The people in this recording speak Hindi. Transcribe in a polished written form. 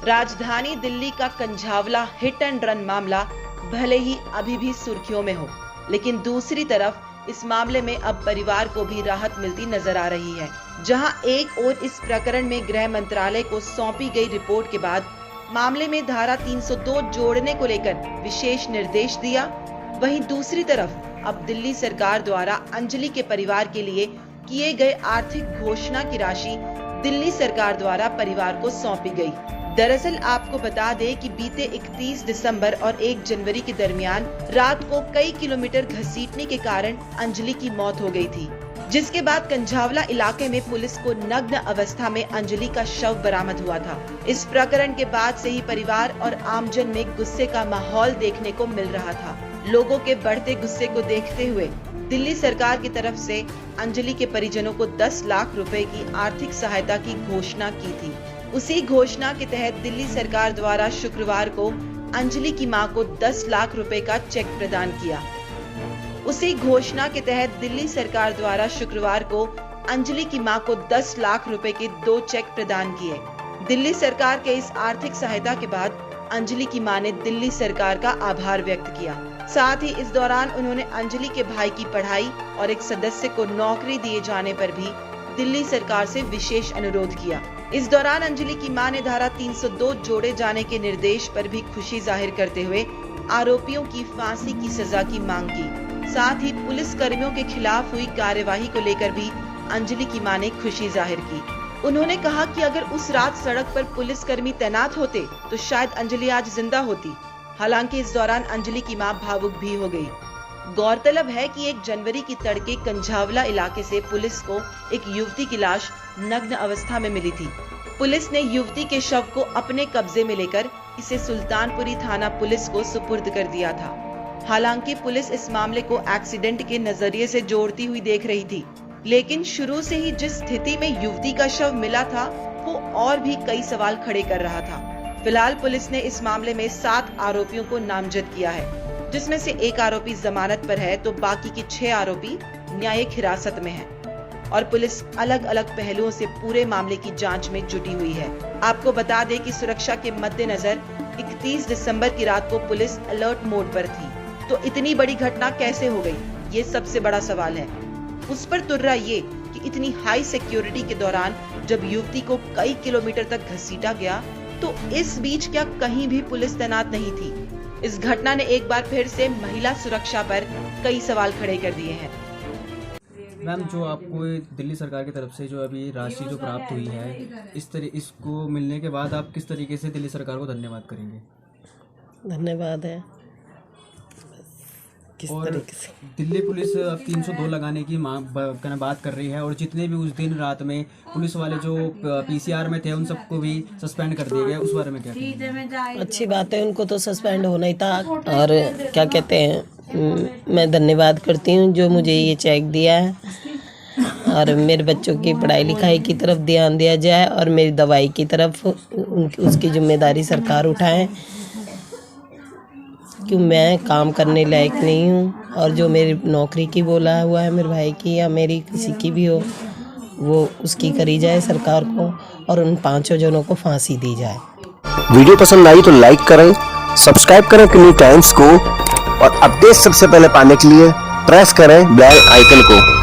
राजधानी दिल्ली का कंझावला हिट एंड रन मामला भले ही अभी भी सुर्खियों में हो, लेकिन दूसरी तरफ इस मामले में अब परिवार को भी राहत मिलती नजर आ रही है। जहां एक ओर इस प्रकरण में गृह मंत्रालय को सौंपी गई रिपोर्ट के बाद मामले में धारा 302 जोड़ने को लेकर विशेष निर्देश दिया, वहीं दूसरी तरफ अब दिल्ली सरकार द्वारा अंजलि के परिवार के लिए किए गए आर्थिक घोषणा की राशि दिल्ली सरकार द्वारा परिवार को सौंपी गई। दरअसल आपको बता दें कि बीते 31 दिसंबर और 1 जनवरी के दरमियान रात को कई किलोमीटर घसीटने के कारण अंजलि की मौत हो गई थी, जिसके बाद कंझावला इलाके में पुलिस को नग्न अवस्था में अंजलि का शव बरामद हुआ था। इस प्रकरण के बाद से ही परिवार और आमजन में गुस्से का माहौल देखने को मिल रहा था। लोगों के बढ़ते गुस्से को देखते हुए दिल्ली सरकार की तरफ से अंजलि के परिजनों को 10 लाख रुपए की आर्थिक सहायता की घोषणा की थी। उसी घोषणा के तहत दिल्ली सरकार द्वारा शुक्रवार को अंजलि की मां को 10 लाख रुपए का चेक प्रदान किया। उसी घोषणा के तहत दिल्ली सरकार द्वारा शुक्रवार को अंजलि की मां को 10 लाख रुपए के 2 चेक प्रदान किए। दिल्ली सरकार के इस आर्थिक सहायता के बाद अंजलि की मां ने दिल्ली सरकार का आभार व्यक्त किया। साथ ही इस दौरान उन्होंने अंजलि के भाई की पढ़ाई और एक सदस्य को नौकरी दिए जाने पर भी दिल्ली सरकार से विशेष अनुरोध किया। इस दौरान अंजलि की मां ने धारा 302 जोड़े जाने के निर्देश पर भी खुशी जाहिर करते हुए आरोपियों की फांसी की सजा की मांग की। साथ ही पुलिस कर्मियों के खिलाफ हुई कार्यवाही को लेकर भी अंजलि की मां ने खुशी जाहिर की। उन्होंने कहा कि अगर उस रात सड़क पर पुलिस कर्मी तैनात होते तो शायद अंजलि आज जिंदा होती। हालांकि इस दौरान अंजलि की मां भावुक भी हो गई। गौरतलब है कि 1 जनवरी की तड़के कंझावला इलाके से पुलिस को एक युवती की लाश नग्न अवस्था में मिली थी। पुलिस ने युवती के शव को अपने कब्जे में लेकर इसे सुल्तानपुरी थाना पुलिस को सुपुर्द कर दिया था। हालांकि पुलिस इस मामले को एक्सीडेंट के नजरिए से जोड़ती हुई देख रही थी, लेकिन शुरू से ही जिस स्थिति में युवती का शव मिला था वो और भी कई सवाल खड़े कर रहा था। फिलहाल पुलिस ने इस मामले में 7 आरोपियों को नामजद किया है, जिसमें से 1 आरोपी जमानत पर है तो बाकी के 6 आरोपी न्यायिक हिरासत में हैं। और पुलिस अलग अलग पहलुओं से पूरे मामले की जांच में जुटी हुई है। आपको बता दें कि सुरक्षा के मद्देनजर 31 दिसंबर की रात को पुलिस अलर्ट मोड पर थी, तो इतनी बड़ी घटना कैसे हो गई, ये सबसे बड़ा सवाल है। उस पर तुर्रा ये कि इतनी हाई सिक्योरिटी के दौरान जब युवती को कई किलोमीटर तक घसीटा गया तो इस बीच क्या कहीं भी पुलिस तैनात नहीं थी। इस घटना ने एक बार फिर से महिला सुरक्षा पर कई सवाल खड़े कर दिए हैं। मैम, जो आपको दिल्ली सरकार की तरफ से जो अभी राशि जो प्राप्त हुई है, इसको मिलने के बाद आप किस तरीके से दिल्ली सरकार को धन्यवाद करेंगे? धन्यवाद है। किस तरीके से दिल्ली पुलिस अब 302 लगाने की बात कर रही है और जितने भी उस दिन रात में पुलिस वाले जो पीसीआर में थे उन सबको भी सस्पेंड कर दिया गया, उस बारे में क्या कहेंगे? अच्छी बात है, उनको तो सस्पेंड होना ही था। और क्या कहते हैं, मैं धन्यवाद करती हूँ जो मुझे ये चेक दिया है और मेरे बच्चों की पढ़ाई लिखाई की तरफ ध्यान दिया जाए और मेरी दवाई की तरफ उसकी जिम्मेदारी सरकार उठाए, क्यों मैं काम करने लायक नहीं हूँ। और जो मेरी नौकरी की बोला हुआ है मेरे भाई की या मेरी किसी की भी हो, वो उसकी करी जाए सरकार को और उन 5 जनों को फांसी दी जाए। वीडियो पसंद आई तो लाइक करें, सब्सक्राइब करें न्यू टाइम्स को और अपडेट सबसे पहले पाने के लिए प्रेस करें बेल आइकन को।